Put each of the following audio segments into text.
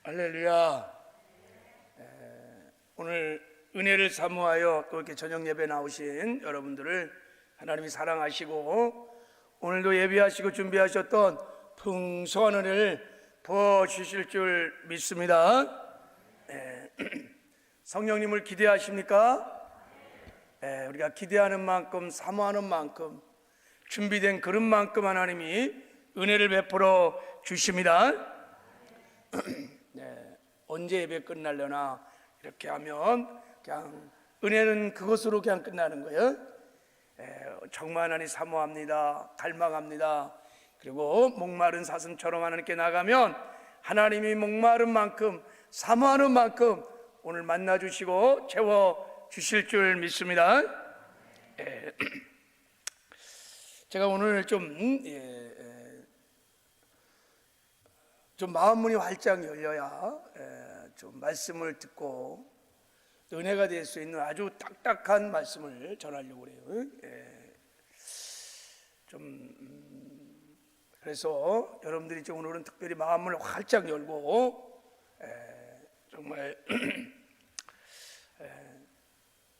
할렐루야. 오늘 은혜를 사모하여 또 이렇게 저녁 예배 나오신 여러분들을 하나님이 사랑하시고 오늘도 예배하시고 준비하셨던 풍성한 은혜를 부어주실 줄 믿습니다. 성령님을 기대하십니까? 우리가 기대하는 만큼, 사모하는 만큼, 준비된 그릇만큼 하나님이 은혜를 베풀어 주십니다. 언제 예배 끝날려나 이렇게 하면 그냥 은혜는 그것으로 그냥 끝나는 거예요. 정말 하나님 사모합니다, 갈망합니다. 그리고 목마른 사슴처럼 하나님께 나가면 하나님이 목마른 만큼, 사모하는 만큼 오늘 만나주시고 채워주실 줄 믿습니다. 제가 오늘 좀 마음문이 활짝 열려야 좀 말씀을 듣고 은혜가 될 수 있는 아주 딱딱한 말씀을 전하려고 그래요. 그래서 여러분들이 좀 오늘은 특별히 마음을 활짝 열고 정말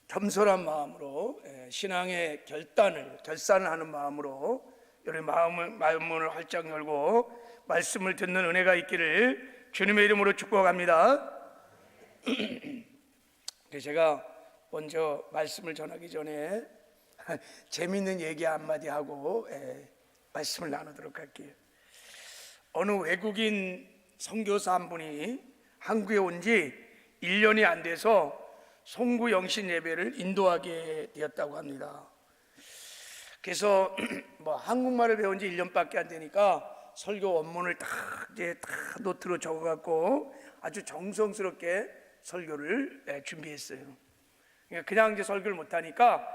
겸손한 마음으로 신앙의 결산을 하는 마음으로 여러분 마음문을 활짝 열고 말씀을 듣는 은혜가 있기를 주님의 이름으로 축복합니다. 제가 먼저 말씀을 전하기 전에 재미있는 얘기 한마디 하고 말씀을 나누도록 할게요. 어느 외국인 선교사 한 분이 한국에 온 지 1년이 안 돼서 송구 영신 예배를 인도하게 되었다고 합니다. 그래서 한국말을 배운 지 1년밖에 안 되니까 설교 원문을 다 노트로 적어갖고 아주 정성스럽게 설교를 준비했어요. 그냥 이제 설교를 못하니까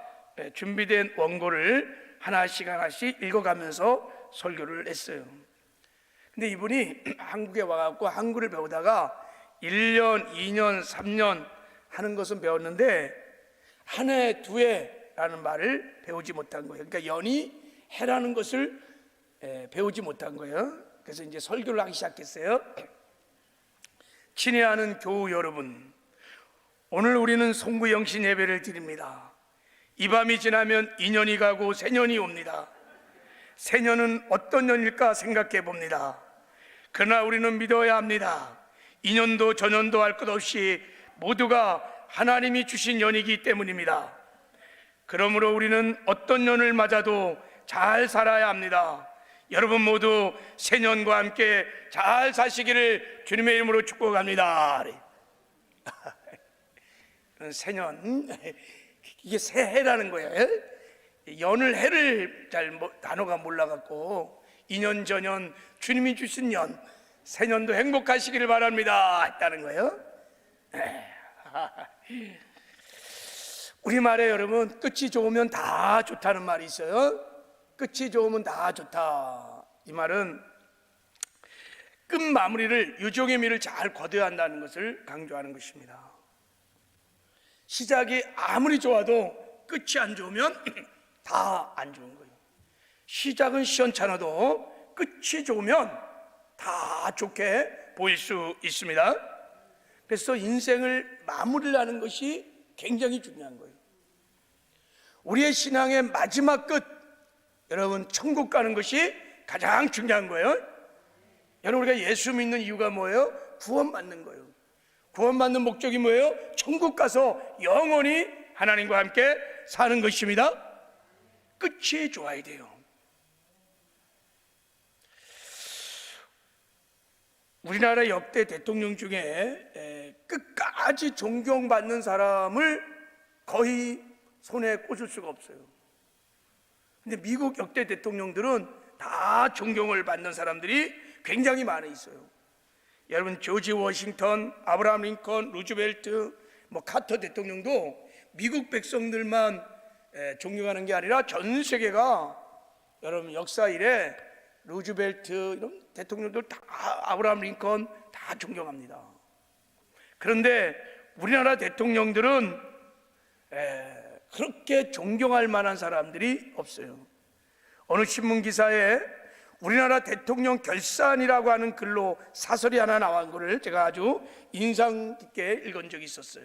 준비된 원고를 하나씩 읽어가면서 설교를 했어요. 근데 이분이 한국에 와갖고 한글을 배우다가 1년, 2년, 3년 하는 것은 배웠는데 한 해, 두 해라는 말을 배우지 못한 거예요. 그러니까 연이 해라는 것을 배우지 못한 거예요. 그래서 이제 설교를 하기 시작했어요. 친애하는 교우 여러분, 오늘 우리는 송구 영신 예배를 드립니다. 이 밤이 지나면 2년이 가고 새년이 옵니다. 새년은 어떤 년일까 생각해 봅니다. 그러나 우리는 믿어야 합니다. 2년도 저년도 할 것 없이 모두가 하나님이 주신 년이기 때문입니다. 그러므로 우리는 어떤 년을 맞아도 잘 살아야 합니다. 여러분 모두 새년과 함께 잘 사시기를 주님의 이름으로 축복합니다. 새년, 이게 새해라는 거예요. 연을 해를 단어가 몰라갖고 2년 저년 주님이 주신 년, 새년도 행복하시기를 바랍니다 했다는 거예요. 우리말에 여러분 끝이 좋으면 다 좋다는 말이 있어요. 끝이 좋으면 다 좋다. 이 말은 끝 마무리를, 유종의 미를 잘 거둬야 한다는 것을 강조하는 것입니다. 시작이 아무리 좋아도 끝이 안 좋으면 다 안 좋은 거예요. 시작은 시원찮아도 끝이 좋으면 다 좋게 보일 수 있습니다. 그래서 인생을 마무리를 하는 것이 굉장히 중요한 거예요. 우리의 신앙의 마지막 끝, 여러분 천국 가는 것이 가장 중요한 거예요. 여러분 우리가 예수 믿는 이유가 뭐예요? 구원받는 거예요. 구원받는 목적이 뭐예요? 천국 가서 영원히 하나님과 함께 사는 것입니다. 끝이 좋아야 돼요. 우리나라 역대 대통령 중에 끝까지 존경받는 사람을 거의 손에 꽂을 수가 없어요. 근데 미국 역대 대통령들은 다 존경을 받는 사람들이 굉장히 많이 있어요. 여러분 조지 워싱턴, 아브라함 링컨, 루즈벨트, 카터 대통령도 미국 백성들만 존경하는 게 아니라 전 세계가 여러분 역사 이래 루즈벨트 이런 대통령들 다, 아브라함 링컨 다 존경합니다. 그런데 우리나라 대통령들은 그렇게 존경할 만한 사람들이 없어요. 어느 신문 기사에 우리나라 대통령 결산이라고 하는 글로 사설이 하나 나온 거를 제가 아주 인상 깊게 읽은 적이 있었어요.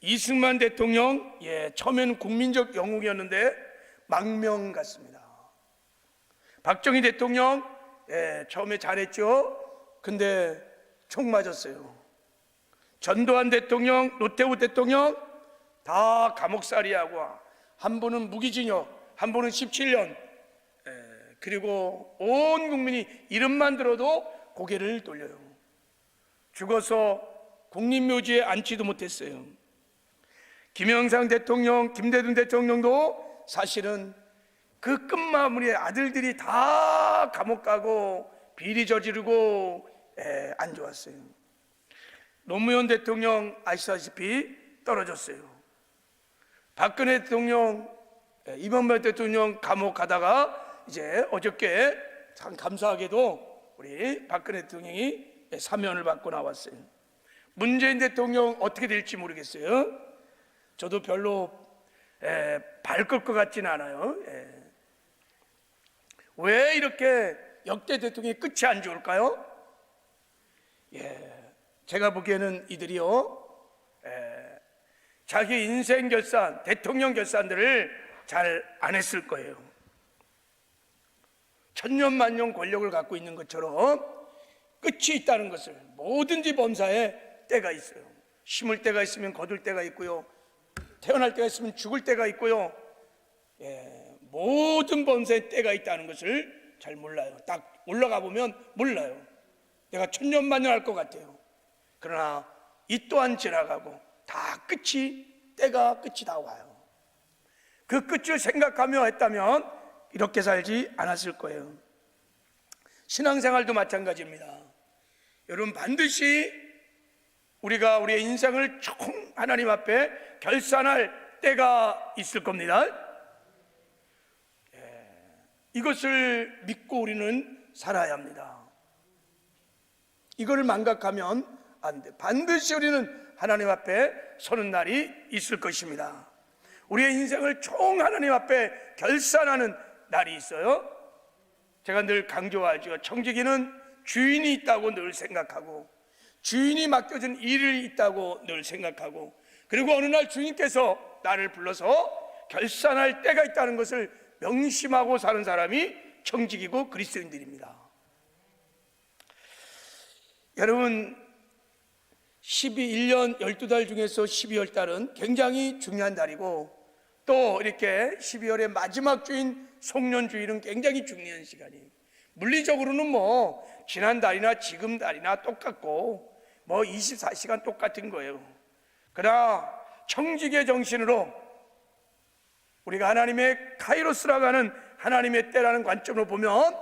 이승만 대통령, 처음에는 국민적 영웅이었는데 망명 같습니다. 박정희 대통령, 처음에 잘했죠. 근데 총 맞았어요. 전두환 대통령, 노태우 대통령 다 감옥살이하고, 한 분은 무기징역, 한 분은 17년. 그리고 온 국민이 이름만 들어도 고개를 돌려요. 죽어서 국립묘지에 앉지도 못했어요. 김영삼 대통령, 김대중 대통령도 사실은 그 끝마무리에 아들들이 다 감옥 가고 비리 저지르고 안 좋았어요. 노무현 대통령 아시다시피 떨어졌어요. 박근혜 대통령, 이명박 대통령 감옥 가다가 이제 어저께 참 감사하게도 우리 박근혜 대통령이 사면을 받고 나왔어요. 문재인 대통령 어떻게 될지 모르겠어요. 저도 별로 밝을 것 같지는 않아요. 왜 이렇게 역대 대통령의 끝이 안 좋을까요? 제가 보기에는 이들이요, 자기 인생 결산, 대통령 결산들을 잘 안 했을 거예요. 천년만년 권력을 갖고 있는 것처럼 끝이 있다는 것을, 뭐든지 범사에 때가 있어요. 심을 때가 있으면 거둘 때가 있고요, 태어날 때가 있으면 죽을 때가 있고요, 모든 범사에 때가 있다는 것을 잘 몰라요. 딱 올라가 보면 몰라요. 내가 천년만년 할 것 같아요. 그러나 이 또한 지나가고 다 때가 끝이 다 와요. 그 끝을 생각하며 했다면 이렇게 살지 않았을 거예요. 신앙생활도 마찬가지입니다. 여러분, 반드시 우리가 우리의 인생을 총 하나님 앞에 결산할 때가 있을 겁니다. 이것을 믿고 우리는 살아야 합니다. 이거를 망각하면 안 돼. 반드시 우리는 하나님 앞에 서는 날이 있을 것입니다. 우리의 인생을 총 하나님 앞에 결산하는 날이 있어요. 제가 늘 강조하죠. 청지기는 주인이 있다고 늘 생각하고, 주인이 맡겨준 일이 있다고 늘 생각하고, 그리고 어느 날 주인께서 나를 불러서 결산할 때가 있다는 것을 명심하고 사는 사람이 청지기고 그리스도인들입니다. 여러분, 1년 12달 중에서 12월 달은 굉장히 중요한 달이고, 또 이렇게 12월의 마지막 주인 송년주일은 굉장히 중요한 시간이에요. 물리적으로는 뭐 지난 달이나 지금 달이나 똑같고 뭐 24시간 똑같은 거예요. 그러나 청지기의 정신으로 우리가 하나님의 카이로스라고 하는 하나님의 때라는 관점으로 보면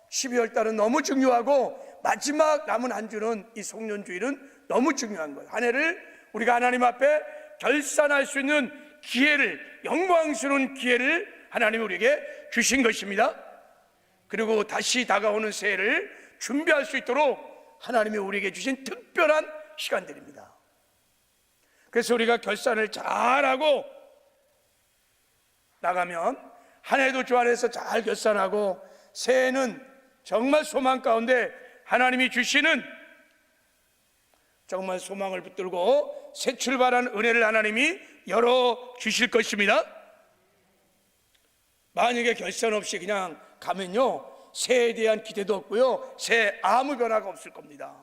12월 달은 너무 중요하고, 마지막 남은 한 주는 이 송년주일은 너무 중요한 거예요. 한 해를 우리가 하나님 앞에 결산할 수 있는 기회를, 영광스러운 기회를 하나님이 우리에게 주신 것입니다. 그리고 다시 다가오는 새해를 준비할 수 있도록 하나님이 우리에게 주신 특별한 시간들입니다. 그래서 우리가 결산을 잘하고 나가면 한 해도 주 안에서 잘 결산하고, 새해는 정말 소망 가운데 하나님이 주시는 정말 소망을 붙들고 새 출발한 은혜를 하나님이 열어주실 것입니다. 만약에 결산 없이 그냥 가면요, 새해에 대한 기대도 없고요, 새해 아무 변화가 없을 겁니다.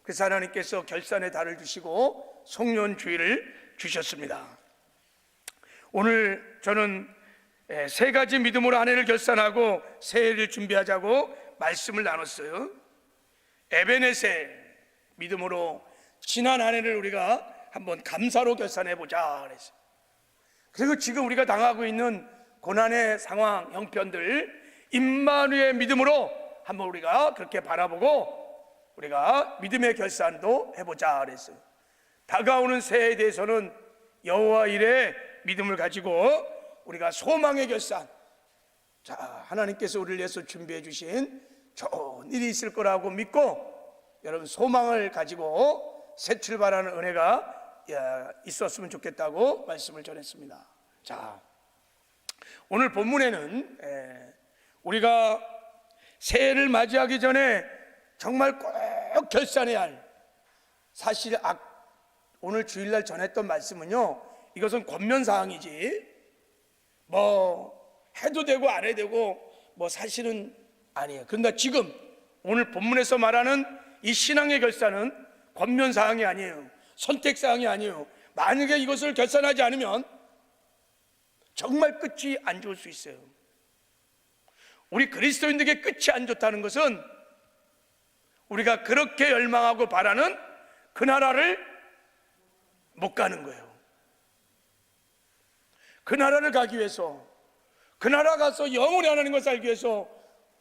그래서 하나님께서 결산의 달을 주시고 송년주일을 주셨습니다. 오늘 저는 세 가지 믿음으로 한 해를 결산하고 새해를 준비하자고 말씀을 나눴어요. 에베네세 믿음으로 지난 한 해를 우리가 한번 감사로 결산해보자 그랬어요. 그리고 지금 우리가 당하고 있는 고난의 상황, 형편들 임마누엘 믿음으로 한번 우리가 그렇게 바라보고 우리가 믿음의 결산도 해보자 그랬어요. 다가오는 새해에 대해서는 여호와 일에 믿음을 가지고 우리가 소망의 결산, 자, 하나님께서 우리를 위해서 준비해 주신 좋은 일이 있을 거라고 믿고 여러분 소망을 가지고 새 출발하는 은혜가 있었으면 좋겠다고 말씀을 전했습니다. 자, 오늘 본문에는 우리가 새해를 맞이하기 전에 정말 꼭 결산해야 할 사실, 오늘 주일날 전했던 말씀은요, 이것은 권면사항이지 뭐 해도 되고 안 해도 되고 뭐 사실은 아니에요. 그런데 지금 오늘 본문에서 말하는 이 신앙의 결산은 권면사항이 아니에요. 선택사항이 아니에요. 만약에 이것을 결산하지 않으면 정말 끝이 안 좋을 수 있어요. 우리 그리스도인들에게 끝이 안 좋다는 것은 우리가 그렇게 열망하고 바라는 그 나라를 못 가는 거예요. 그 나라를 가기 위해서, 그 나라 가서 영원히 하나님과 살기 위해서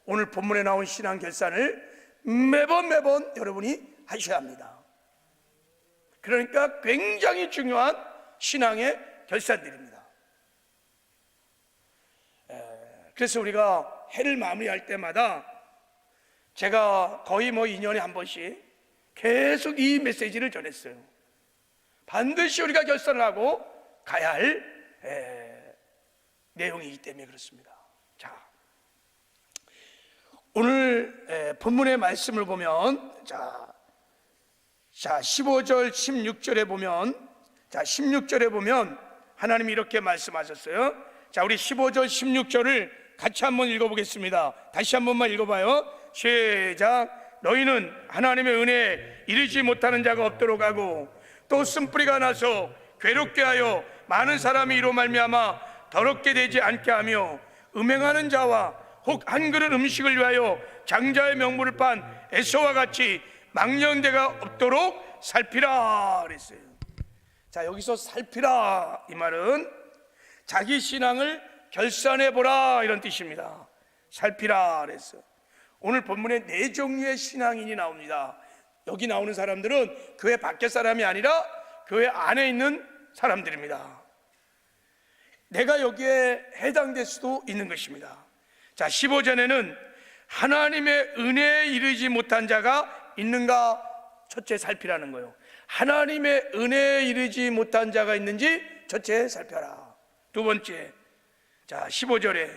오늘 본문에 나온 신앙 결산을 매번 여러분이 하셔야 합니다. 그러니까 굉장히 중요한 신앙의 결산들입니다. 그래서 우리가 해를 마무리할 때마다 제가 거의 2년에 한 번씩 계속 이 메시지를 전했어요. 반드시 우리가 결산을 하고 가야 할 내용이기 때문에 그렇습니다. 자, 오늘 본문의 말씀을 보면 자 15절 16절에 보면 16절에 보면 하나님이 이렇게 말씀하셨어요. 자, 우리 15절 16절을 같이 한번 읽어보겠습니다. 다시 한 번만 읽어봐요. 시작. 너희는 하나님의 은혜에 이르지 못하는 자가 없도록 하고 또 쓴뿌리가 나서 괴롭게 하여 많은 사람이 이로 말미암아 더럽게 되지 않게 하며 음행하는 자와 혹 한 그릇 음식을 위하여 장자의 명분을 판 에서와 같이 망령되가 없도록 살피라 그랬어요. 자, 여기서 살피라 이 말은 자기 신앙을 결산해 보라 이런 뜻입니다. 살피라 그랬어요. 오늘 본문에 4종류의 신앙인이 나옵니다. 여기 나오는 사람들은 교회 밖의 사람이 아니라 교회 안에 있는 사람들입니다. 내가 여기에 해당될 수도 있는 것입니다. 자, 15절에는 하나님의 은혜에 이르지 못한 자가 있는가 첫째 살피라는 거예요. 하나님의 은혜에 이르지 못한 자가 있는지 첫째 살펴라. 두 번째, 자 15절에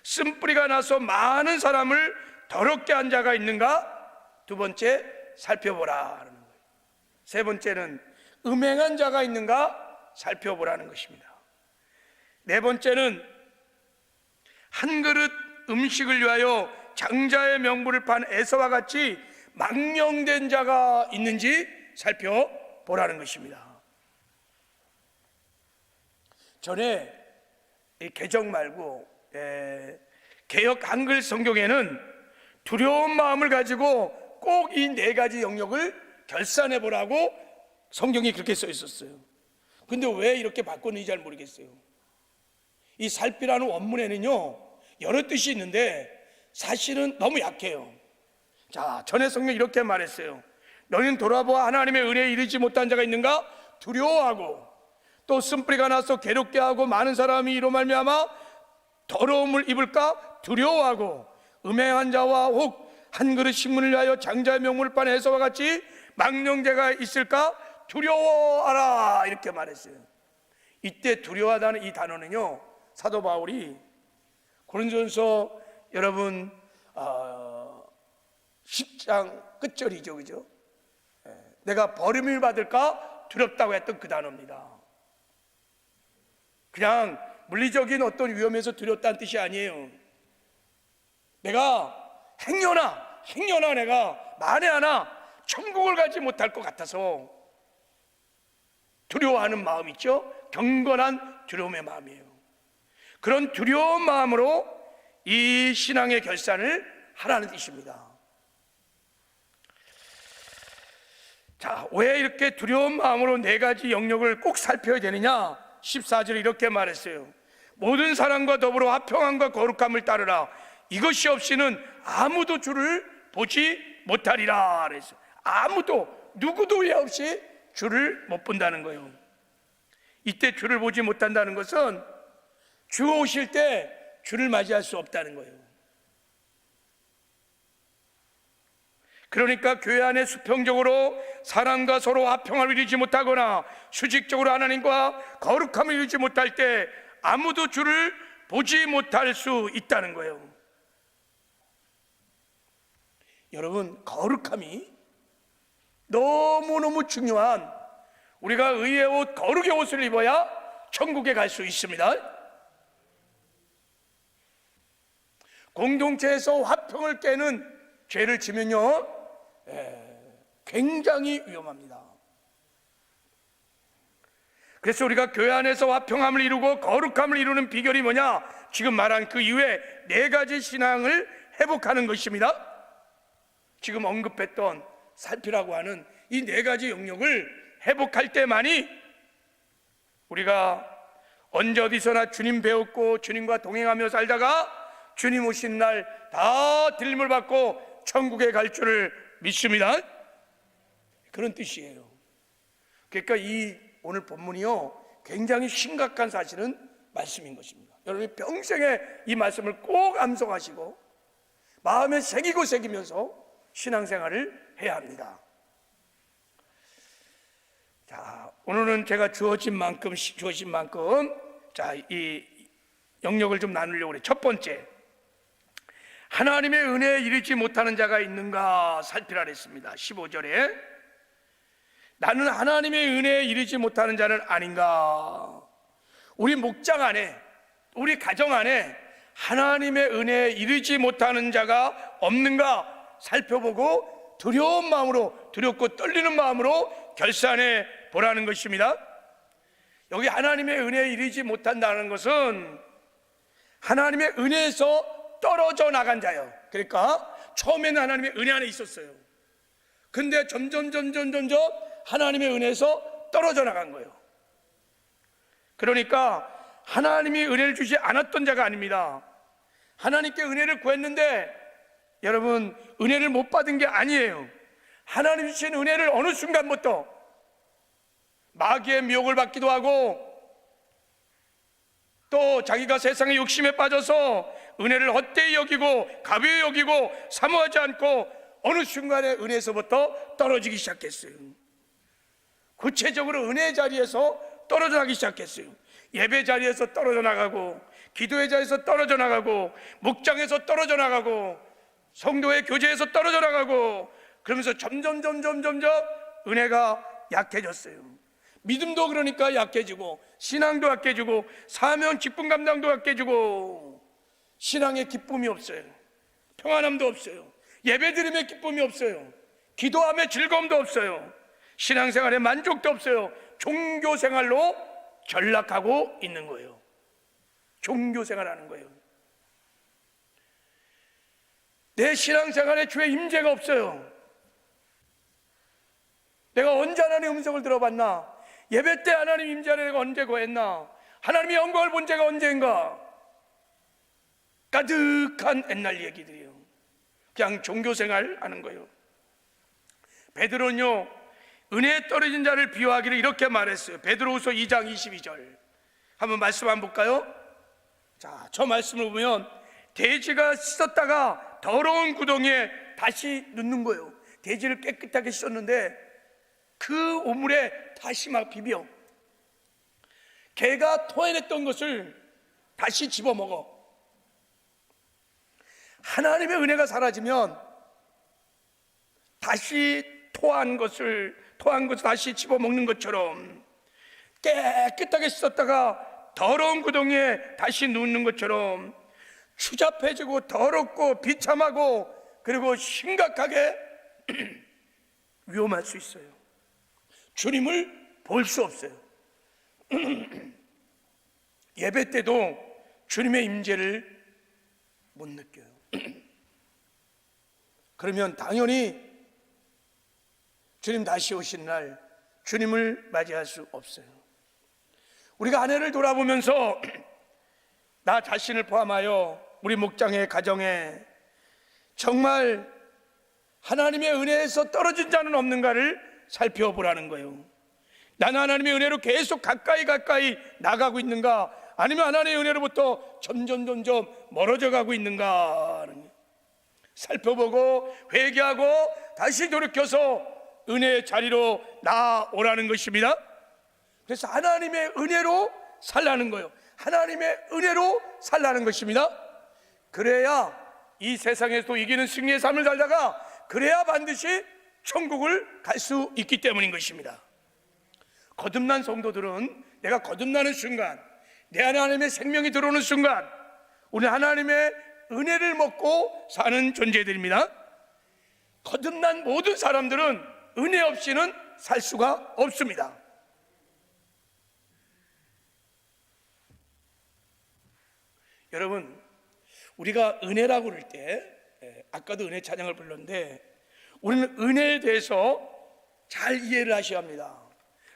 쓴뿌리가 나서 많은 사람을 더럽게 한 자가 있는가 두 번째 살펴보라는 거예요. 세 번째는 음행한 자가 있는가 살펴보라는 것입니다. 네 번째는 한 그릇 음식을 위하여 장자의 명분을 판 에서와 같이 망령된 자가 있는지 살펴보라는 것입니다. 전에 이 개정 말고 개역 한글 성경에는 두려운 마음을 가지고 꼭 이 4가지 영역을 결산해 보라고 성경이 그렇게 써 있었어요. 근데 왜 이렇게 바꿨는지 잘 모르겠어요. 이 살피라는 원문에는요 여러 뜻이 있는데 사실은 너무 약해요. 자, 전에 성경 이렇게 말했어요. 너희는 돌아보아 하나님의 은혜에 이르지 못한 자가 있는가 두려워하고 또 쓴뿌리가 나서 괴롭게 하고 많은 사람이 이로 말미암아 더러움을 입을까 두려워하고 음행한 자와 혹 한 그릇 식문을 위하여 장자의 명분을 판 에서와 같이 망령되가 있을까 두려워하라 이렇게 말했어요. 이때 두려워하다는 이 단어는요 사도 바울이 고린도전서 여러분 10장 끝절이죠, 그죠? 내가 버림을 받을까 두렵다고 했던 그 단어입니다. 그냥 물리적인 어떤 위험에서 두렵다는 뜻이 아니에요. 내가 행여나 내가 만에 하나 천국을 가지 못할 것 같아서 두려워하는 마음 있죠? 경건한 두려움의 마음이에요. 그런 두려운 마음으로 이 신앙의 결산을 하라는 뜻입니다. 자, 왜 이렇게 두려운 마음으로 4가지 영역을 꼭 살펴야 되느냐? 14절에 이렇게 말했어요. 모든 사람과 더불어 화평함과 거룩함을 따르라. 이것이 없이는 아무도 주를 보지 못하리라 그랬어요. 아무도 누구도 예 없이 주를 못 본다는 거예요. 이때 주를 보지 못한다는 것은 주 오실 때 주를 맞이할 수 없다는 거예요. 그러니까 교회 안에 수평적으로 사람과 서로 화평을 이루지 못하거나 수직적으로 하나님과 거룩함을 이루지 못할 때 아무도 주를 보지 못할 수 있다는 거예요. 여러분, 거룩함이 너무너무 중요한, 우리가 의의 옷, 거룩의 옷을 입어야 천국에 갈 수 있습니다. 공동체에서 화평을 깨는 죄를 지면요, 굉장히 위험합니다. 그래서 우리가 교회 안에서 화평함을 이루고 거룩함을 이루는 비결이 뭐냐? 지금 말한 그 이후에 4가지 신앙을 회복하는 것입니다. 지금 언급했던 살피라고 하는 이 4가지 영역을 회복할 때만이 우리가 언제 어디서나 주님 배웠고 주님과 동행하며 살다가 주님 오신 날 다 들림을 받고 천국에 갈 줄을 믿습니다. 그런 뜻이에요. 그러니까 이 오늘 본문이요, 굉장히 심각한 사실은 말씀인 것입니다. 여러분이 평생에 이 말씀을 꼭 암송하시고 마음에 새기면서 신앙생활을 해야 합니다. 자, 오늘은 제가 주어진 만큼 자, 이 영역을 좀 나누려고 해요. 첫 번째, 하나님의 은혜에 이르지 못하는 자가 있는가 살피라 했습니다. 15절에 나는 하나님의 은혜에 이르지 못하는 자는 아닌가. 우리 목장 안에, 우리 가정 안에 하나님의 은혜에 이르지 못하는 자가 없는가 살펴보고 두려운 마음으로, 두렵고 떨리는 마음으로 결산해 보라는 것입니다. 여기 하나님의 은혜에 이르지 못한다는 것은 하나님의 은혜에서 떨어져 나간 자예요. 그러니까 처음에는 하나님의 은혜 안에 있었어요. 근데 점점 하나님의 은혜에서 떨어져 나간 거예요. 그러니까 하나님이 은혜를 주지 않았던 자가 아닙니다. 하나님께 은혜를 구했는데 여러분, 은혜를 못 받은 게 아니에요. 하나님 주신 은혜를 어느 순간부터 마귀의 미혹을 받기도 하고 또 자기가 세상의 욕심에 빠져서 은혜를 헛되이 여기고 가벼이 여기고 사모하지 않고 어느 순간에 은혜에서부터 떨어지기 시작했어요. 구체적으로 은혜의 자리에서 떨어져 나가기 시작했어요. 예배 자리에서 떨어져 나가고, 기도의 자리에서 떨어져 나가고, 목장에서 떨어져 나가고, 성도의 교제에서 떨어져 나가고, 그러면서 점점 은혜가 약해졌어요. 믿음도 그러니까 약해지고, 신앙도 약해지고, 사명 기쁨 감당도 약해지고, 신앙의 기쁨이 없어요. 평안함도 없어요. 예배드림의 기쁨이 없어요. 기도함의 즐거움도 없어요. 신앙생활에 만족도 없어요. 종교생활로 전락하고 있는 거예요. 종교생활하는 거예요. 내 신앙생활에 주의 임재가 없어요. 내가 언제 하나님의 음성을 들어봤나? 예배 때 하나님 임재를 내가 언제 구했나? 하나님의 영광을 본 제가 언제인가? 가득한 옛날 얘기들이에요. 그냥 종교생활 하는 거예요. 베드로는요, 은혜에 떨어진 자를 비유하기를 이렇게 말했어요. 베드로후서 2장 22절 한번 말씀 한번 볼까요? 자, 저 말씀을 보면 돼지가 씻었다가 더러운 구덩이에 다시 넣는 거예요. 돼지를 깨끗하게 씻었는데 그 오물에 다시 막 비벼. 개가 토해냈던 것을 다시 집어먹어. 하나님의 은혜가 사라지면 다시 토한 것을 다시 집어먹는 것처럼, 깨끗하게 씻었다가 더러운 구덩이에 다시 눕는 것처럼 추잡해지고 더럽고 비참하고 그리고 심각하게 위험할 수 있어요. 주님을 볼 수 없어요. 예배 때도 주님의 임재를 못 느껴요. 그러면 당연히 주님 다시 오신 날 주님을 맞이할 수 없어요. 우리가 한 해를 돌아보면서 나 자신을 포함하여 우리 목장의 가정에 정말 하나님의 은혜에서 떨어진 자는 없는가를 살펴보라는 거예요. 나는 하나님의 은혜로 계속 가까이 나가고 있는가, 아니면 하나님의 은혜로부터 점점 멀어져 가고 있는가 살펴보고 회개하고 다시 돌이켜서 은혜의 자리로 나오라는 것입니다. 그래서 하나님의 은혜로 살라는 거예요. 하나님의 은혜로 살라는 것입니다. 그래야 이 세상에서 이기는 승리의 삶을 살다가 그래야 반드시 천국을 갈 수 있기 때문인 것입니다. 거듭난 성도들은 내가 거듭나는 순간, 내 안에 하나님의 생명이 들어오는 순간 우리 하나님의 은혜를 먹고 사는 존재들입니다. 거듭난 모든 사람들은 은혜 없이는 살 수가 없습니다. 여러분, 우리가 은혜라고 그럴 때, 아까도 은혜 찬양을 불렀는데, 우리는 은혜에 대해서 잘 이해를 하셔야 합니다.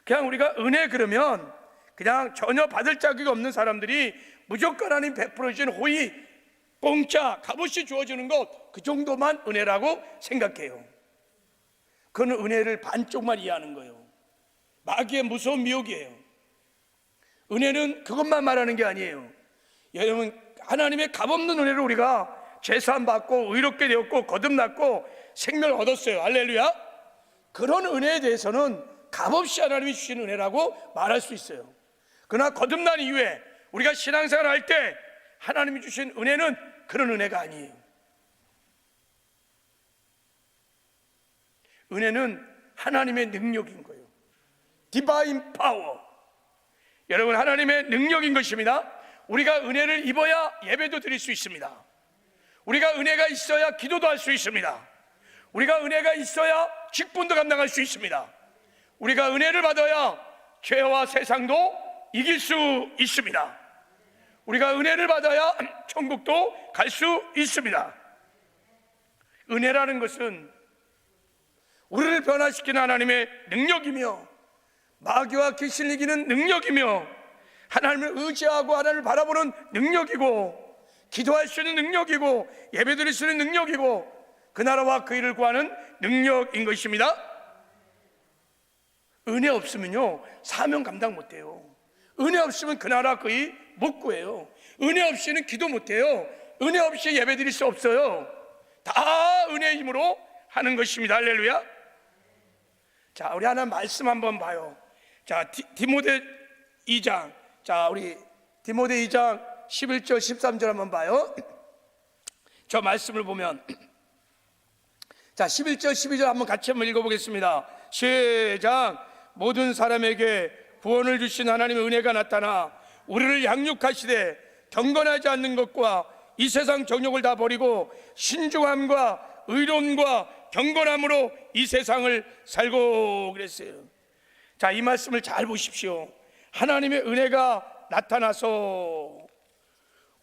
그냥 우리가 은혜 그러면 그냥 전혀 받을 자격이 없는 사람들이 무조건 하나님 베풀어 주신 호의, 공짜, 값없이 주어지는 것, 그 정도만 은혜라고 생각해요. 그건 은혜를 반쪽만 이해하는 거예요. 마귀의 무서운 미혹이에요. 은혜는 그것만 말하는 게 아니에요. 여러분, 하나님의 값없는 은혜로 우리가 죄사함 받고 의롭게 되었고 거듭났고 생명을 얻었어요. 할렐루야. 그런 은혜에 대해서는 값없이 하나님이 주신 은혜라고 말할 수 있어요. 그러나 거듭난 이후에 우리가 신앙생활을 할 때 하나님이 주신 은혜는 그런 은혜가 아니에요. 은혜는 하나님의 능력인 거예요. 디바인 파워. 여러분, 하나님의 능력인 것입니다. 우리가 은혜를 입어야 예배도 드릴 수 있습니다. 우리가 은혜가 있어야 기도도 할 수 있습니다. 우리가 은혜가 있어야 직분도 감당할 수 있습니다. 우리가 은혜를 받아야 죄와 세상도 이길 수 있습니다. 우리가 은혜를 받아야 천국도 갈 수 있습니다. 은혜라는 것은 우리를 변화시키는 하나님의 능력이며 마귀와 귀신을 이기는 능력이며 하나님을 의지하고 하나님을 바라보는 능력이고 기도할 수 있는 능력이고 예배드릴 수 있는 능력이고 그 나라와 그 일을 구하는 능력인 것입니다. 은혜 없으면요 사명 감당 못해요. 은혜 없으면 그 나라 그 일 못 구해요. 은혜 없이는 기도 못해요. 은혜 없이 예배드릴 수 없어요. 다 은혜의 힘으로 하는 것입니다. 할렐루야. 자, 우리 하나 말씀 한번 봐요. 자, 디모데 2장. 자, 우리 디모데 2장 11절 13절 한번 봐요. 저 말씀을 보면 자, 11절 12절 한번 같이 한번 읽어보겠습니다. 시작. 모든 사람에게 구원을 주신 하나님의 은혜가 나타나 우리를 양육하시되 경건하지 않는 것과 이 세상 정욕을 다 버리고 신중함과 의로움과 경건함으로 이 세상을 살고 그랬어요. 자, 이 말씀을 잘 보십시오. 하나님의 은혜가 나타나서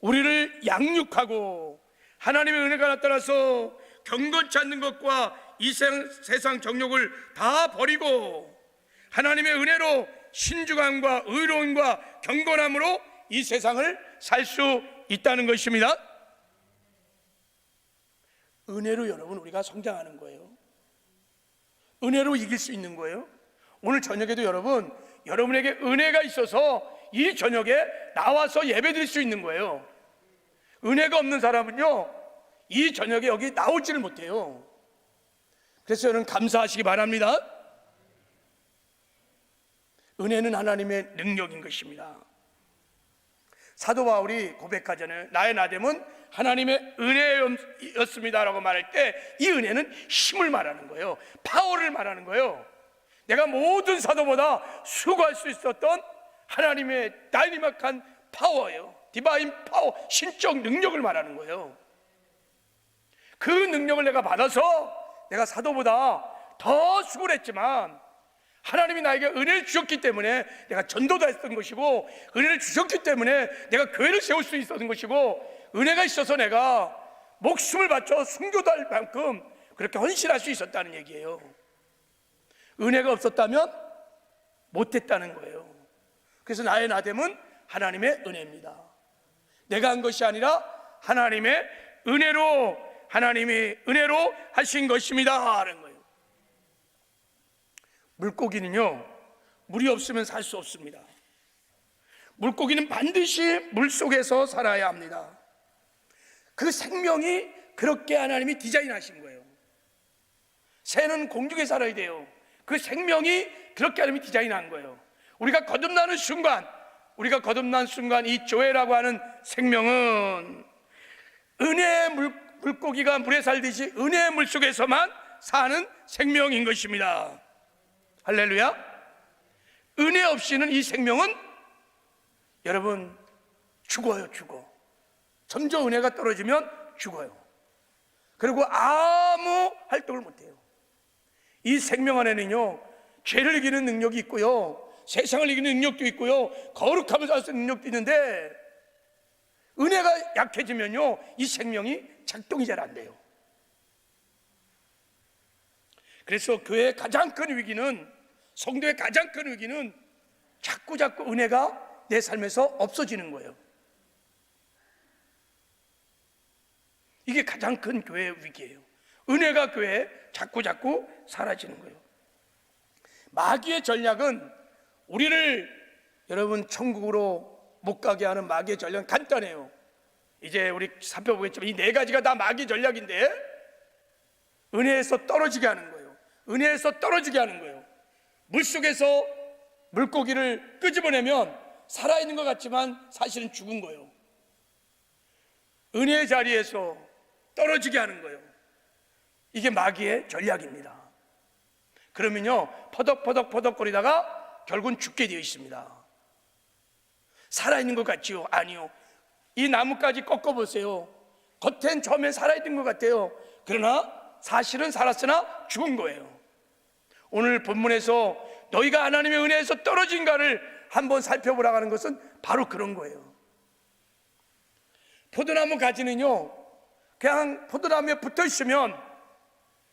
우리를 양육하고 하나님의 은혜가 나타나서 경건치 않는 것과 이 세상 정욕을 다 버리고 하나님의 은혜로 신중함과 의로움과 경건함으로 이 세상을 살 수 있다는 것입니다. 은혜로 여러분 우리가 성장하는 거예요. 은혜로 이길 수 있는 거예요. 오늘 저녁에도 여러분, 여러분에게 은혜가 있어서 이 저녁에 나와서 예배드릴 수 있는 거예요. 은혜가 없는 사람은요 이 저녁에 여기 나오지를 못해요. 그래서 여러분 감사하시기 바랍니다. 은혜는 하나님의 능력인 것입니다. 사도 바울이 고백하잖아요. 나의 나됨은 하나님의 은혜였습니다 라고 말할 때 이 은혜는 힘을 말하는 거예요. 파워를 말하는 거예요. 내가 모든 사도보다 수고할 수 있었던 하나님의 다이나믹한 파워예요. 디바인 파워, 신적 능력을 말하는 거예요. 그 능력을 내가 받아서 내가 사도보다 더 수고를 했지만 하나님이 나에게 은혜를 주셨기 때문에 내가 전도도 했던 것이고 은혜를 주셨기 때문에 내가 교회를 세울 수 있었던 것이고 은혜가 있어서 내가 목숨을 바쳐 순교도 할 만큼 그렇게 헌신할 수 있었다는 얘기예요. 은혜가 없었다면 못했다는 거예요. 그래서 나의 나됨은 하나님의 은혜입니다. 내가 한 것이 아니라 하나님의 은혜로, 하나님이 은혜로 하신 것입니다 하는 거예요. 물고기는요 물이 없으면 살 수 없습니다. 물고기는 반드시 물속에서 살아야 합니다. 그 생명이 그렇게 하나님이 디자인하신 거예요. 새는 공중에 살아야 돼요. 그 생명이 그렇게 하나님이 디자인한 거예요. 우리가 거듭나는 순간 우리가 거듭난 순간 이 조회라고 하는 생명은 은혜의 물고기가 물에 살듯이 은혜의 물속에서만 사는 생명인 것입니다. 할렐루야. 은혜 없이는 이 생명은 여러분 죽어요. 죽어. 점점 은혜가 떨어지면 죽어요. 그리고 아무 활동을 못해요. 이 생명 안에는요, 죄를 이기는 능력이 있고요, 세상을 이기는 능력도 있고요, 거룩하면서 살 수 있는 능력도 있는데, 은혜가 약해지면요, 이 생명이 작동이 잘 안 돼요. 그래서 교회의 가장 큰 위기는, 성도의 가장 큰 위기는 자꾸 은혜가 내 삶에서 없어지는 거예요. 이게 가장 큰 교회의 위기예요. 은혜가 교회에 자꾸 사라지는 거예요. 마귀의 전략은 우리를 여러분 천국으로 못 가게 하는 마귀의 전략은 간단해요. 이제 우리 살펴보겠지만 이 네 가지가 다 마귀의 전략인데, 은혜에서 떨어지게 하는 거예요. 은혜에서 떨어지게 하는 거예요. 물속에서 물고기를 끄집어내면 살아있는 것 같지만 사실은 죽은 거예요. 은혜의 자리에서 떨어지게 하는 거예요. 이게 마귀의 전략입니다. 그러면요, 퍼덕거리다가 결국은 죽게 되어 있습니다. 살아있는 것 같지요? 아니요. 이 나뭇가지 꺾어보세요. 겉엔 처음엔 살아있는 것 같아요. 그러나 사실은 살았으나 죽은 거예요. 오늘 본문에서 너희가 하나님의 은혜에서 떨어진가를 한번 살펴보라고 하는 것은 바로 그런 거예요. 포도나무 가지는요, 그냥 포도나무에 붙어 있으면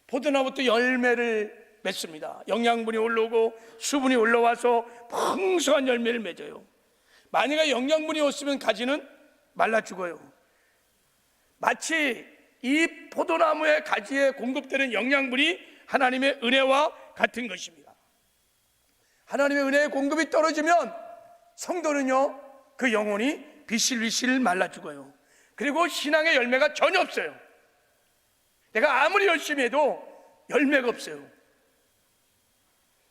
포도나무부터 열매를 맺습니다. 영양분이 올라오고 수분이 올라와서 풍성한 열매를 맺어요. 만약에 영양분이 없으면 가지는 말라 죽어요. 마치 이 포도나무의 가지에 공급되는 영양분이 하나님의 은혜와 같은 것입니다. 하나님의 은혜의 공급이 떨어지면 성도는요, 그 영혼이 비실비실 말라 죽어요. 그리고 신앙의 열매가 전혀 없어요. 내가 아무리 열심히 해도 열매가 없어요.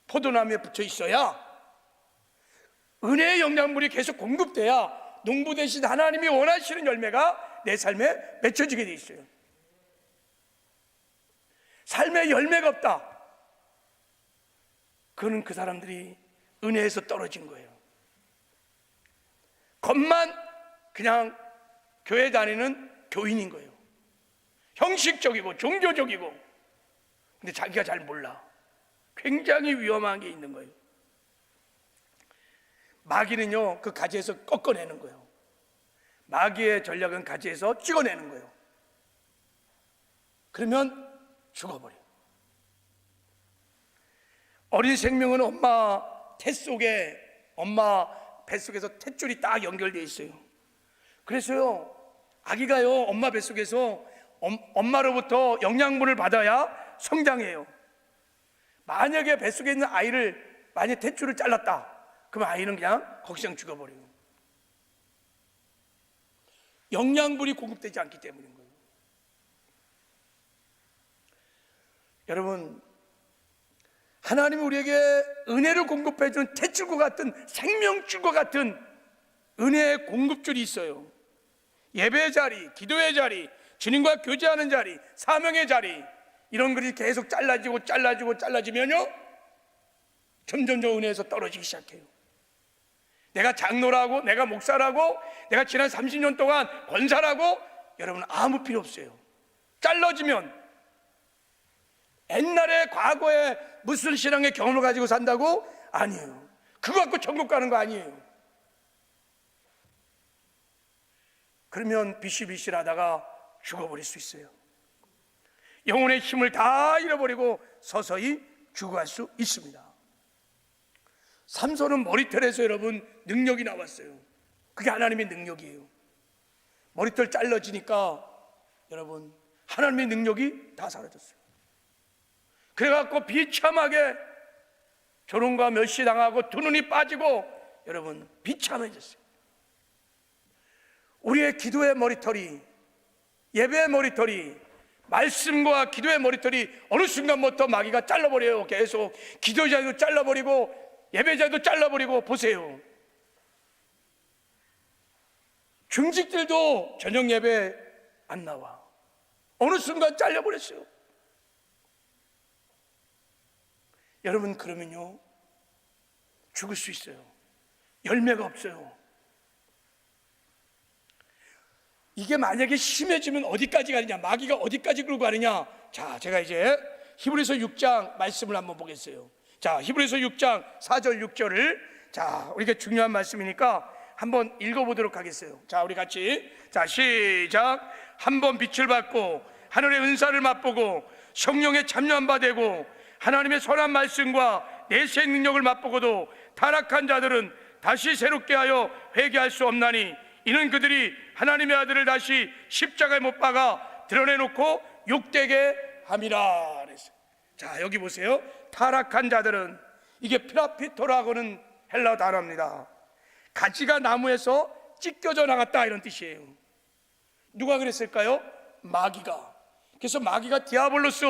포도나무에 붙여 있어야, 은혜의 영양분이 계속 공급돼야 농부 대신 하나님이 원하시는 열매가 내 삶에 맺혀지게 돼 있어요. 삶에 열매가 없다, 그는 그 사람들이 은혜에서 떨어진 거예요. 겉만 그냥 교회 다니는 교인인 거예요. 형식적이고 종교적이고, 근데 자기가 잘 몰라. 굉장히 위험한 게 있는 거예요. 마귀는요, 그 가지에서 꺾어내는 거예요. 마귀의 전략은 가지에서 찍어내는 거예요. 그러면 죽어버려요. 어린 생명은 엄마 뱃속에서 탯줄이 딱 연결되어 있어요. 그래서요, 아기가요, 엄마 뱃속에서 엄마로부터 영양분을 받아야 성장해요. 만약에 뱃속에 있는 아이를 만약에 탯줄을 잘랐다, 그럼 아이는 그냥 거기서 죽어버려요. 영양분이 공급되지 않기 때문인 거예요. 여러분, 하나님이 우리에게 은혜를 공급해 준 탯줄과 같은, 생명줄과 같은 은혜의 공급줄이 있어요. 예배의 자리, 기도의 자리, 주님과 교제하는 자리, 사명의 자리, 이런 것이 계속 잘라지면요, 점점 은혜에서 떨어지기 시작해요. 내가 장로라고, 내가 목사라고, 내가 지난 30년 동안 권사라고, 여러분 아무 필요 없어요. 잘라지면 옛날에 과거에 무슨 신앙의 경험을 가지고 산다고? 아니에요. 그거 갖고 천국 가는 거 아니에요. 그러면 비실비실하다가 죽어버릴 수 있어요. 영혼의 힘을 다 잃어버리고 서서히 죽어갈 수 있습니다. 삼손은 머리털에서 여러분 능력이 나왔어요. 그게 하나님의 능력이에요. 머리털 잘라지니까 여러분 하나님의 능력이 다 사라졌어요. 그래갖고 비참하게 조롱과 멸시당하고 두 눈이 빠지고 여러분 비참해졌어요. 우리의 기도의 머리털이, 예배의 머리털이, 말씀과 기도의 머리털이 어느 순간부터 마귀가 잘라버려요. 계속 기도자도 잘라버리고 예배자도 잘라버리고. 보세요, 중직들도 저녁 예배 안 나와. 어느 순간 잘려버렸어요. 여러분, 그러면요 죽을 수 있어요. 열매가 없어요. 이게 만약에 심해지면 어디까지 가느냐, 마귀가 어디까지 끌고 가느냐. 자, 제가 이제 히브리서 6장 말씀을 한번 보겠어요. 자, 히브리서 6장 4절 6절을 자, 우리가 중요한 말씀이니까 한번 읽어보도록 하겠어요. 자, 우리 같이, 자, 시작. 한번 빛을 받고 하늘의 은사를 맛보고 성령의 참여한 바 되고 하나님의 선한 말씀과 내세 능력을 맛보고도 타락한 자들은 다시 새롭게 하여 회개할 수 없나니 이는 그들이 하나님의 아들을 다시 십자가에 못 박아 드러내놓고 욕되게 함이라 그랬어요. 자, 여기 보세요. 타락한 자들은, 이게 프라피토라고는 헬라 단어입니다. 가지가 나무에서 찢겨져 나갔다, 이런 뜻이에요. 누가 그랬을까요? 마귀가. 그래서 마귀가 디아블로스,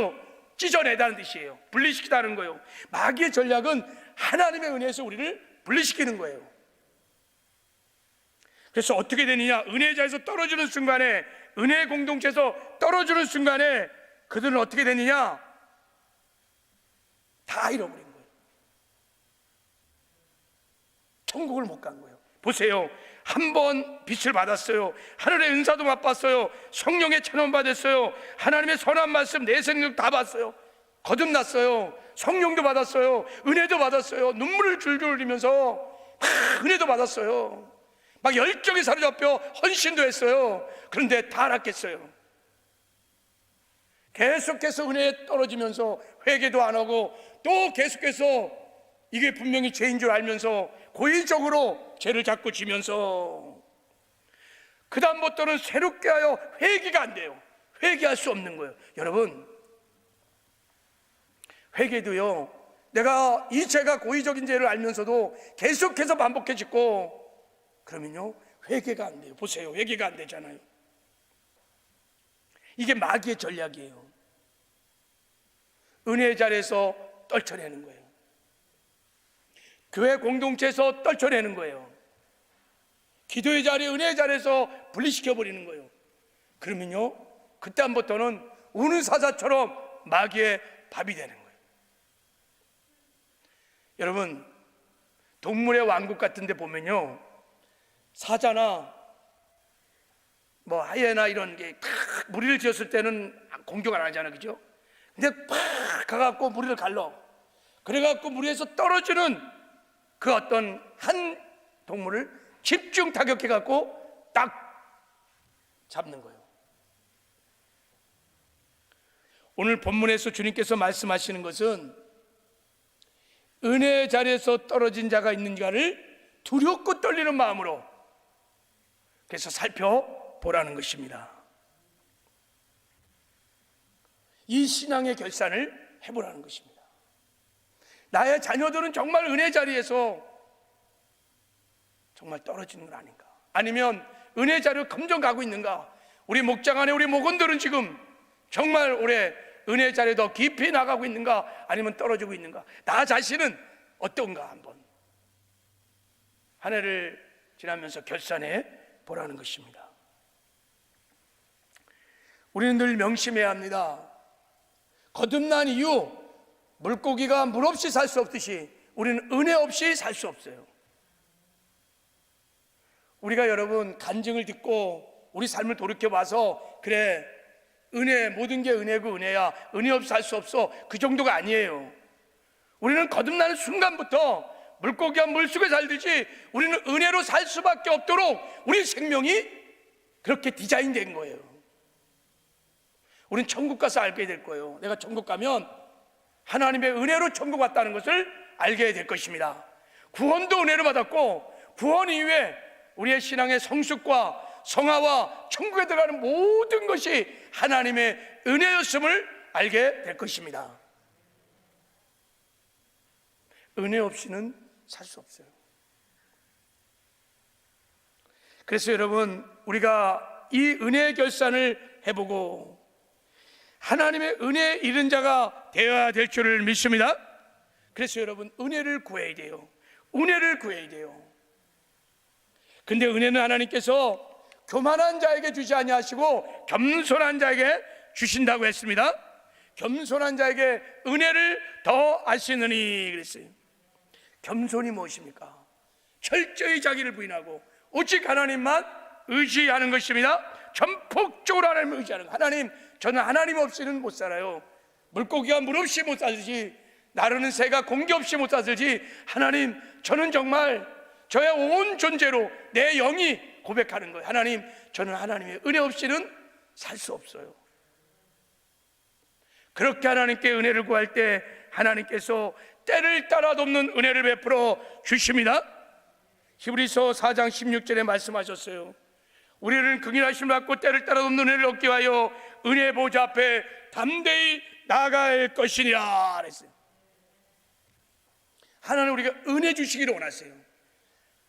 찢어내다는 뜻이에요. 분리시키다는 거예요. 마귀의 전략은 하나님의 은혜에서 우리를 분리시키는 거예요. 그래서 어떻게 되느냐, 은혜의 자에서 떨어지는 순간에, 은혜의 공동체에서 떨어지는 순간에 그들은 어떻게 되느냐, 다 잃어버린 거예요. 천국을 못 간 거예요. 보세요. 한 번 빛을 받았어요. 하늘의 은사도 맛봤어요. 성령의 찬원 받았어요. 하나님의 선한 말씀, 내세 능력 다 봤어요. 거듭났어요. 성령도 받았어요. 은혜도 받았어요. 눈물을 줄줄 흘리면서 은혜도 받았어요. 막 열정에 사로잡혀 헌신도 했어요. 그런데 타락했어요. 계속해서 은혜에 떨어지면서 회개도 안 하고 또 계속해서 이게 분명히 죄인 줄 알면서 고의적으로 죄를 자꾸 지면서 그 다음부터는 새롭게 하여 회개가 안 돼요. 회개할 수 없는 거예요. 여러분, 회개도요, 내가 이 죄가 고의적인 죄를 알면서도 계속해서 반복해 짓고 그러면요 회개가 안 돼요. 보세요, 회개가 안 되잖아요. 이게 마귀의 전략이에요. 은혜의 자리에서 떨쳐내는 거예요. 교회 공동체에서 떨쳐내는 거예요. 기도의 자리, 은혜의 자리에서 분리시켜버리는 거예요. 그러면요 그때부터는 우는 사자처럼 마귀의 밥이 되는 거예요. 여러분, 동물의 왕국 같은 데 보면요, 사자나 뭐 하이에나 이런 게 무리를 지었을 때는 공격 안 하잖아요, 그죠? 근데 팍 가갖고 무리를 갈러, 그래갖고 무리에서 떨어지는 그 어떤 한 동물을 집중 타격해갖고 딱 잡는 거예요. 오늘 본문에서 주님께서 말씀하시는 것은 은혜의 자리에서 떨어진 자가 있는가를 두렵고 떨리는 마음으로 그래서 살펴보라는 것입니다. 이 신앙의 결산을 해보라는 것입니다. 나의 자녀들은 정말 은혜 자리에서 정말 떨어지는 건 아닌가? 아니면 은혜 자리로 점점 가고 있는가? 우리 목장 안에 우리 목원들은 지금 정말 올해 은혜 자리에 더 깊이 나가고 있는가? 아니면 떨어지고 있는가? 나 자신은 어떤가? 한번 한 해를 지나면서 결산해 보라는 것입니다. 우리는 늘 명심해야 합니다. 거듭난 이후 물고기가 물 없이 살 수 없듯이 우리는 은혜 없이 살 수 없어요. 우리가 여러분 간증을 듣고 우리 삶을 돌이켜봐서 그래, 은혜, 모든 게 은혜고 은혜야, 은혜 없이 살 수 없어, 그 정도가 아니에요. 우리는 거듭나는 순간부터 물고기가 물속에 살듯이 우리는 은혜로 살 수밖에 없도록 우리 생명이 그렇게 디자인된 거예요. 우리는 천국 가서 알게 될 거예요. 내가 천국 가면 하나님의 은혜로 천국 왔다는 것을 알게 될 것입니다. 구원도 은혜로 받았고 구원 이후에 우리의 신앙의 성숙과 성화와 천국에 들어가는 모든 것이 하나님의 은혜였음을 알게 될 것입니다. 은혜 없이는 살 수 없어요. 그래서 여러분, 우리가 이 은혜의 결산을 해보고 하나님의 은혜에 이른 자가 되어야 될 줄을 믿습니다. 그래서 여러분, 은혜를 구해야 돼요. 은혜를 구해야 돼요. 근데 은혜는 하나님께서 교만한 자에게 주지 아니하시고 겸손한 자에게 주신다고 했습니다. 겸손한 자에게 은혜를 더하시느니 그랬어요. 겸손이 무엇입니까? 철저히 자기를 부인하고 오직 하나님만 의지하는 것입니다. 전폭적으로 하나님을 의지하는 것. 하나님, 저는 하나님 없이는 못 살아요. 물고기가 물 없이 못 살지, 나르는 새가 공기 없이 못 살지, 하나님, 저는 정말 저의 온 존재로 내 영이 고백하는 거예요. 하나님, 저는 하나님의 은혜 없이는 살 수 없어요. 그렇게 하나님께 은혜를 구할 때 하나님께서 때를 따라 돕는 은혜를 베풀어 주십니다. 히브리서 4장 16절에 말씀하셨어요. 우리는 긍휼하심을 받고 때를 따라 돕는 은혜를 얻기 위하여 은혜 보좌 앞에 담대히 나아갈 것이니라 그랬어요. 하나님 우리가 은혜 주시기를 원하세요.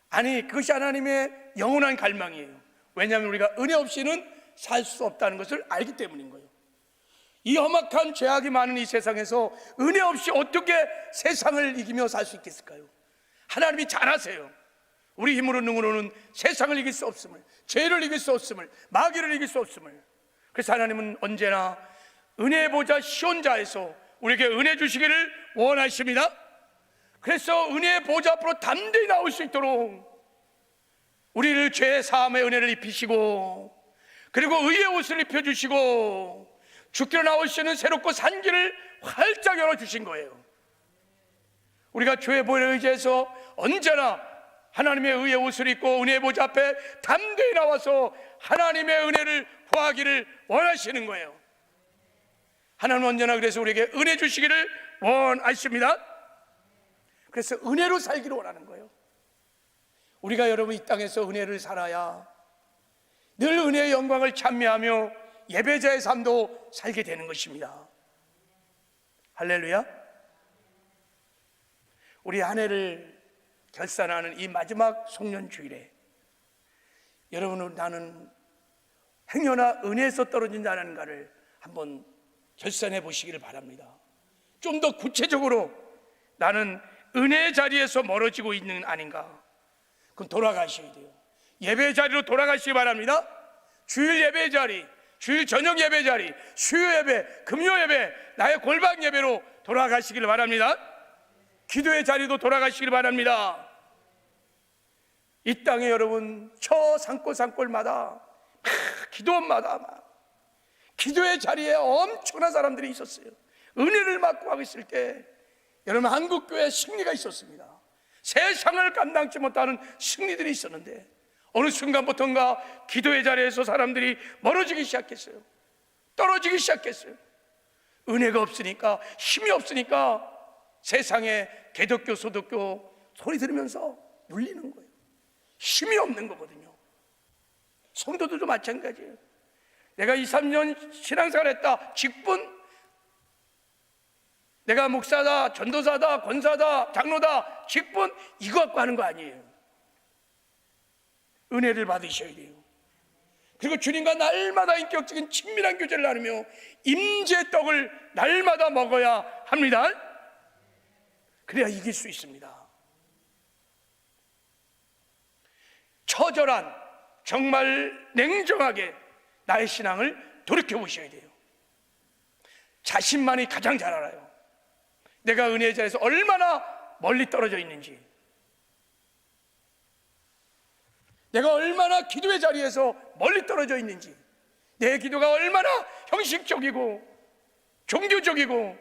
아니, 그것이 하나님의 영원한 갈망이에요. 왜냐하면 우리가 은혜 없이는 살 수 없다는 것을 알기 때문인 거예요. 이 험악한 죄악이 많은 이 세상에서 은혜 없이 어떻게 세상을 이기며 살 수 있겠을까요? 하나님이 잘 아세요. 우리 힘으로 능으로는 세상을 이길 수 없음을, 죄를 이길 수 없음을, 마귀를 이길 수 없음을. 그래서 하나님은 언제나 은혜 보좌 시온자에서 우리에게 은혜 주시기를 원하십니다. 그래서 은혜의 보좌 앞으로 담대히 나올 수 있도록 우리를 죄 사함의 은혜를 입히시고, 그리고 의의 옷을 입혀주시고, 죽기로 나올 수 있는 새롭고 산 길을 활짝 열어주신 거예요. 우리가 주의 보혈을 의지해서 언제나 하나님의 의의 옷을 입고 은혜의 보좌 앞에 담대히 나와서 하나님의 은혜를 구하기를 원하시는 거예요. 하나님은 언제나 그래서 우리에게 은혜 주시기를 원하십니다. 그래서 은혜로 살기를 원하는 거예요. 우리가 여러분 이 땅에서 은혜를 살아야 늘 은혜의 영광을 찬미하며 예배자의 삶도 살게 되는 것입니다. 할렐루야. 우리 한 해를 결산하는 이 마지막 송년주일에 여러분은 나는 행여나 은혜에서 떨어진 자인가를 한번 결산해 보시기를 바랍니다. 좀 더 구체적으로 나는 은혜의 자리에서 멀어지고 있는 아닌가? 그럼 돌아가셔야 돼요. 예배 자리로 돌아가시기 바랍니다. 주일 예배 자리, 주일 저녁 예배 자리, 수요 예배, 금요 예배, 나의 골방 예배로 돌아가시길 바랍니다. 기도의 자리도 돌아가시길 바랍니다. 이 땅에 여러분 저 산골마다 기도원마다 기도의 자리에 엄청난 사람들이 있었어요. 은혜를 받고 하고 있을 때 여러분 한국교회에 승리가 있었습니다. 세상을 감당치 못하는 승리들이 있었는데 어느 순간부터인가 기도의 자리에서 사람들이 멀어지기 시작했어요. 떨어지기 시작했어요. 은혜가 없으니까, 힘이 없으니까 세상에 개독교, 소독교 소리 들으면서 눌리는 거예요. 힘이 없는 거거든요. 성도들도 마찬가지예요. 내가 2, 3년 신앙생활 했다, 직분, 내가 목사다, 전도사다, 권사다, 장로다, 직분, 이거 갖고 하는 거 아니에요. 은혜를 받으셔야 돼요. 그리고 주님과 날마다 인격적인 친밀한 교제를 나누며 임재의 떡을 날마다 먹어야 합니다. 그래야 이길 수 있습니다. 처절한, 정말 냉정하게 나의 신앙을 돌이켜보셔야 돼요. 자신만이 가장 잘 알아요. 내가 은혜의 자리에서 얼마나 멀리 떨어져 있는지, 내가 얼마나 기도의 자리에서 멀리 떨어져 있는지, 내 기도가 얼마나 형식적이고 종교적이고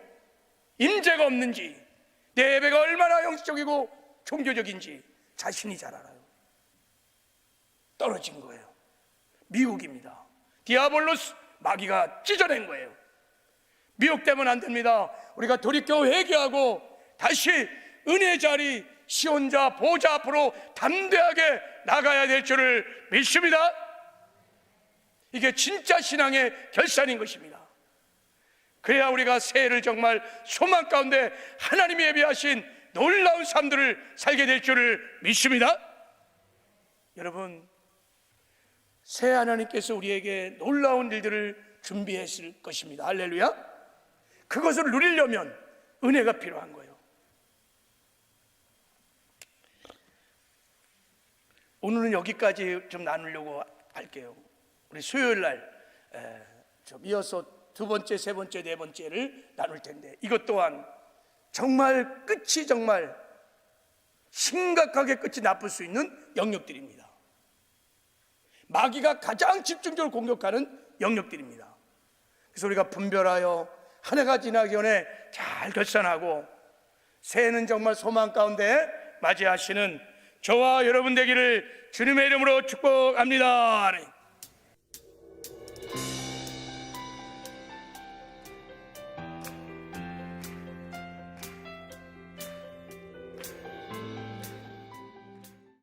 임재가 없는지, 내 예배가 얼마나 형식적이고 종교적인지 자신이 잘 알아요. 떨어진 거예요. 미혹입니다. 디아볼로스, 마귀가 찢어낸 거예요. 미혹되면 안 됩니다. 우리가 돌이켜 회개하고 다시 은혜의 자리, 시온자 보좌 앞으로 담대하게 나가야 될 줄을 믿습니다. 이게 진짜 신앙의 결산인 것입니다. 그래야 우리가 새해를 정말 소망 가운데 하나님이 예비하신 놀라운 삶들을 살게 될 줄을 믿습니다. 여러분, 새해 하나님께서 우리에게 놀라운 일들을 준비했을 것입니다. 할렐루야. 그것을 누리려면 은혜가 필요한 거예요. 오늘은 여기까지 좀 나누려고 할게요. 우리 수요일 날 좀 이어서 두 번째, 세 번째, 네 번째를 나눌 텐데, 이것 또한 정말 끝이 정말 심각하게 끝이 나쁠 수 있는 영역들입니다. 마귀가 가장 집중적으로 공격하는 영역들입니다. 그래서 우리가 분별하여 한 해가 지나기 전에 잘 결산하고 새해는 정말 소망 가운데 맞이하시는 저와 여러분 되기를 주님의 이름으로 축복합니다.